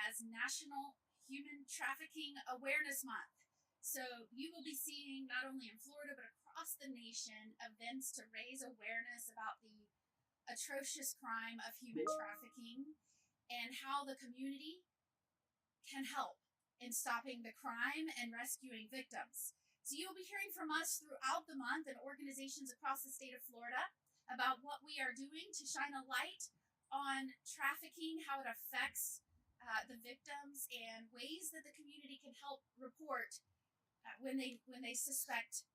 as National Human Trafficking Awareness Month. So you will be seeing, not only in Florida, but across the nation, events to raise awareness about the atrocious crime of human trafficking and how the community can help in stopping the crime and rescuing victims. So you'll be hearing from us throughout the month and organizations across the state of Florida about what we are doing to shine a light on trafficking, how it affects the victims, and ways that the community can help report when they suspect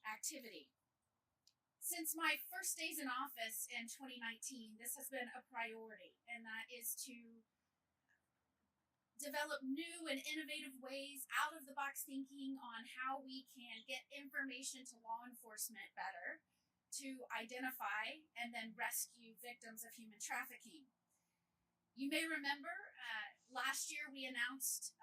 activity. Since my first days in office in 2019, this has been a priority, and that is to develop new and innovative ways, out of the box thinking on how we can get information to law enforcement better to identify and then rescue victims of human trafficking. You may remember last year we announced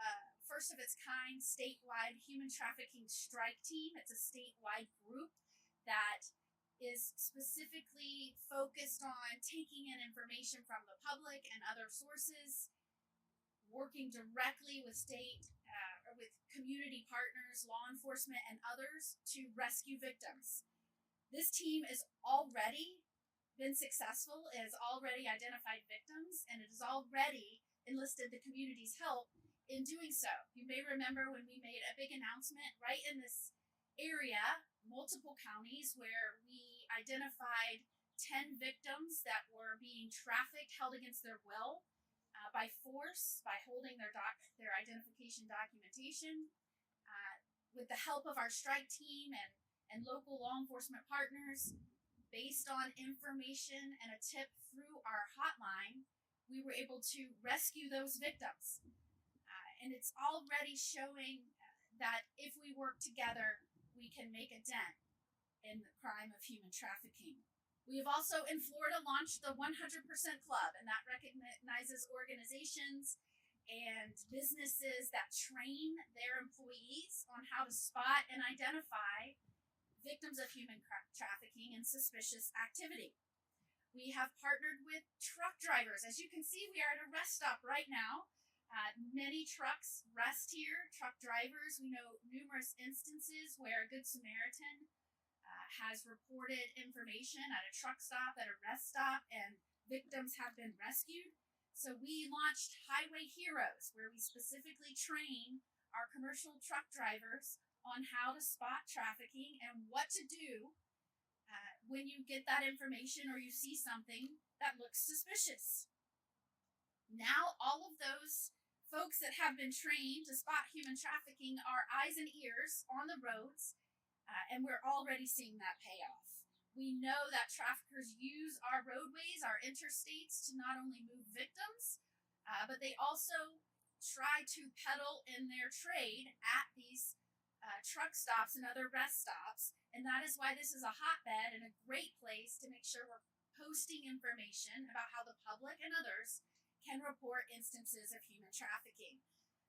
first of its kind statewide human trafficking strike team. It's a statewide group that is specifically focused on taking in information from the public and other sources, working directly with state or with community partners, law enforcement, and others to rescue victims. This team has already been successful. It has already identified victims, and it has already enlisted the community's help in doing so. You may remember when we made a big announcement right in this area, multiple counties, where we identified 10 victims that were being trafficked, held against their will, by force, by holding their identification documentation. With the help of our strike team and local law enforcement partners, based on information and a tip through our hotline, we were able to rescue those victims. And it's already showing that if we work together, we can make a dent in the crime of human trafficking. We have also, in Florida, launched the 100% Club, and that recognizes organizations and businesses that train their employees on how to spot and identify victims of human trafficking and suspicious activity. We have partnered with truck drivers. As you can see, we are at a rest stop right now. Many trucks rest here, truck drivers. We know numerous instances where a Good Samaritan has reported information at a truck stop, at a rest stop, and victims have been rescued. So we launched Highway Heroes, where we specifically train our commercial truck drivers on how to spot trafficking and what to do when you get that information or you see something that looks suspicious. Now all of those folks that have been trained to spot human trafficking are eyes and ears on the roads, and we're already seeing that payoff. We know that traffickers use our roadways, our interstates, to not only move victims, but they also try to peddle in their trade at these truck stops and other rest stops. And that is why this is a hotbed and a great place to make sure we're posting information about how the public and others can report instances of human trafficking.